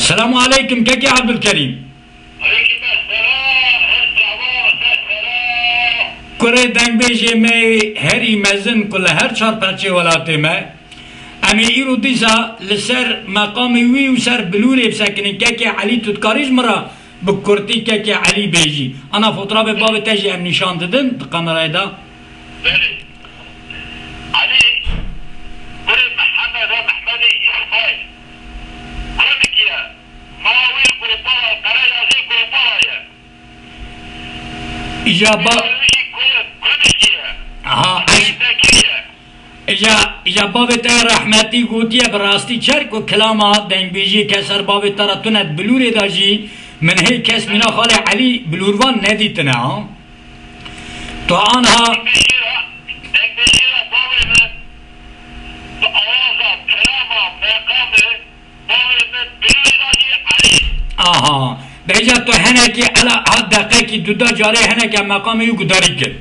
السلام عليكم كيكي عبد الكريم. عليكم السلام السلام. كره دنگ بیجه می هری مزن کل هر چار پرچه ولاته ما امی ایرو دیزا لسر مقامی وی و سر بلوری بسکنی كيكي علي تدکاریج مرا بکرتی كيكي علي بیجی انا فوتراب باب تجی ام نشان ددن کامرای دا بله علي كره محمد اسماعيل كرمكيا ماوي قرطاء قرايا زي قرطاء اجابه كرمكيا ها اجا باب تا رحمتی گوتیه براستی چرک و کلاما دنگ بیجی کسر باب تا تونت بلوری داجی من هی کس مینا خال علی بلوروان ندیتنه ها تو آنها آها بیجا تو هنه که علا حد دقیقه که دودا جاره هنه که مقام یو گداری کرد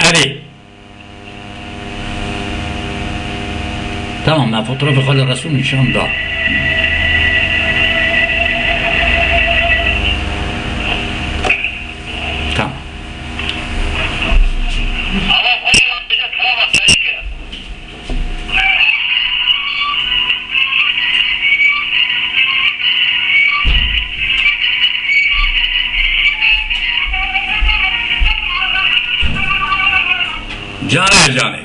اري تمام مع فوتوغراف خالد الرسول ان شاء الله تمام جانے جانے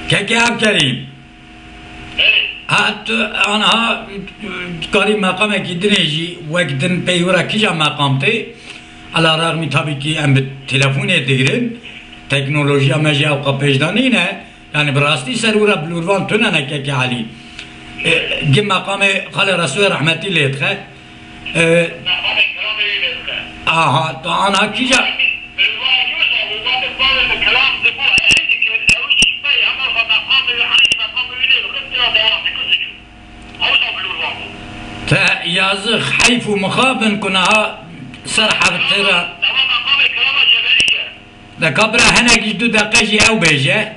كيكي عبد الكريم هات انا كاري مقامك يدريجي وقدن بيورا كيجا مقامتي على الرغم تابي كي ام بالتليفون يديرن تكنولوجيا مجا وقبجدانينه يعني براستي سرورا بلوروان توننا كيكي علي جم مقام خال رسول رحمتي ليتخه تو انا كيجا تا يازخ حيف ومخابن كنا صرحة بترى دا كبرا هنا جدو دقاجي او بيجه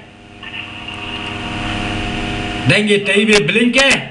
دنجي تايبه بلنكه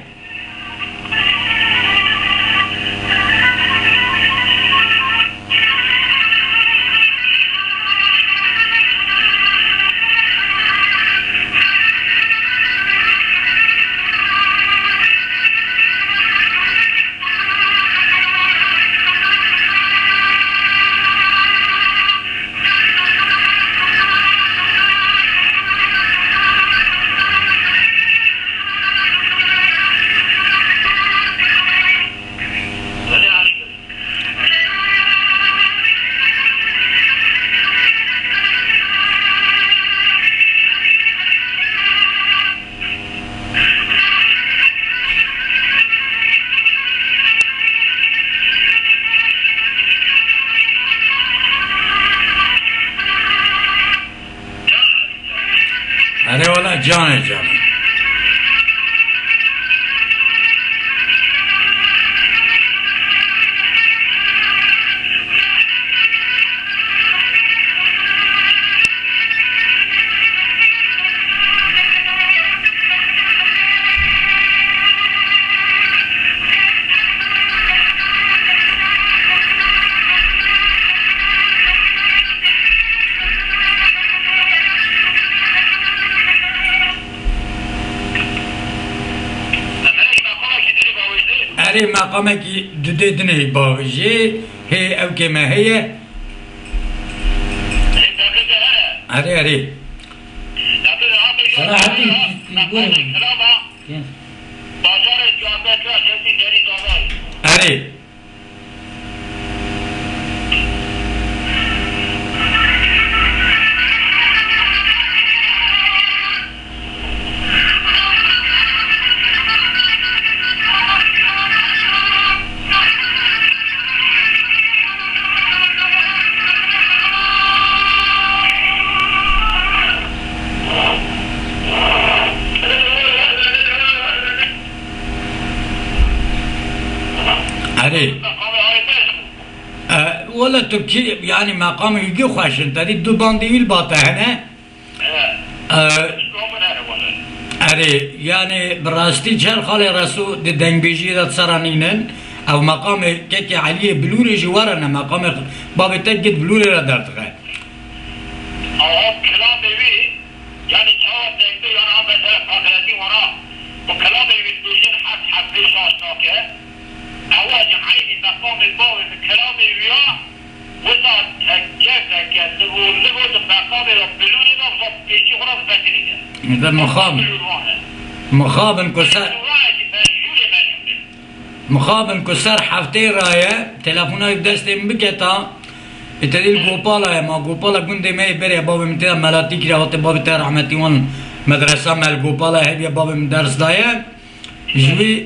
جان جان مقامك ددني باوجي هي او كما هي اري صراحة اري ولا تركي يعني مقام يجي خوشن تري دو بانديل باتا هنا اري يعني براستي شر خالي رسو دنگ بيجي دا سرانينن او مقام كيكي عليه بلوري جوارنا مقام باب تجد بلوري را دارتغه كلام بيبي يعني جواب دنگ انا مثلا فقرتي ورا وكلام بيجي حد ليش اشناكه اواج عيني مقام الباوي بكلام بيبي وصل كيفك لغو مقام بلوري نفسه بيجي خلاص بكريه اذا مخابن كسر مخابن كسر حفتي رايه تلفونه بدستم بكتا اتديل غوبالا ما غوبالا گنده مي بري باب متى ملاتي كرا وت باب تر رحمتي وان مدرسه مال غوبالا هي باب درس دايه جوي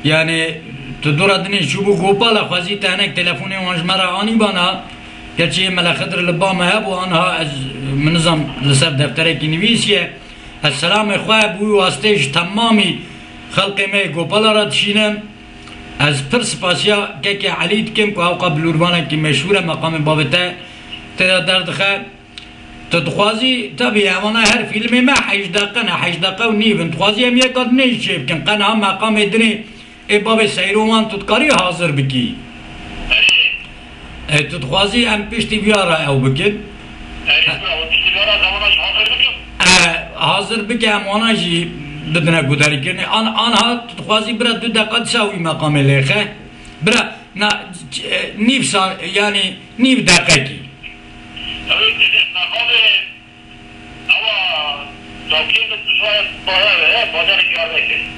يعني تدور ادني شو غوبالا خزي تانك تلفونه وانج مرا اني بانا كرشي ملا خضر لباما هب وانها منظم لسر دفترك نويسيه السلام اخوة بوی واسطه تمامی خلق می گوپالا را تشینم از پرس پاسیا که علید کم که اوقا بلوربانه که مشهوره مقام بابته تدا دردخه تدخوازی طبعی اوانا هر فیلم ما 8 دقیقه نه 8 دقیقه و نیو تخوازی هم یک آدنه چه بکن قنه هم مقام دنی ای باب سیروان تدکاری حاضر بکی تدخوازی هم پشتی بیاره او بکن حاضر بکه امانا جی بدنا گوداری کرنه آنها تخوازی برا 2 دقیقه تساوی مقام لیخه برا نیو سال یعنی نیو دقیقه کی مقام اوا دوکین بسوار بازار کیار بکن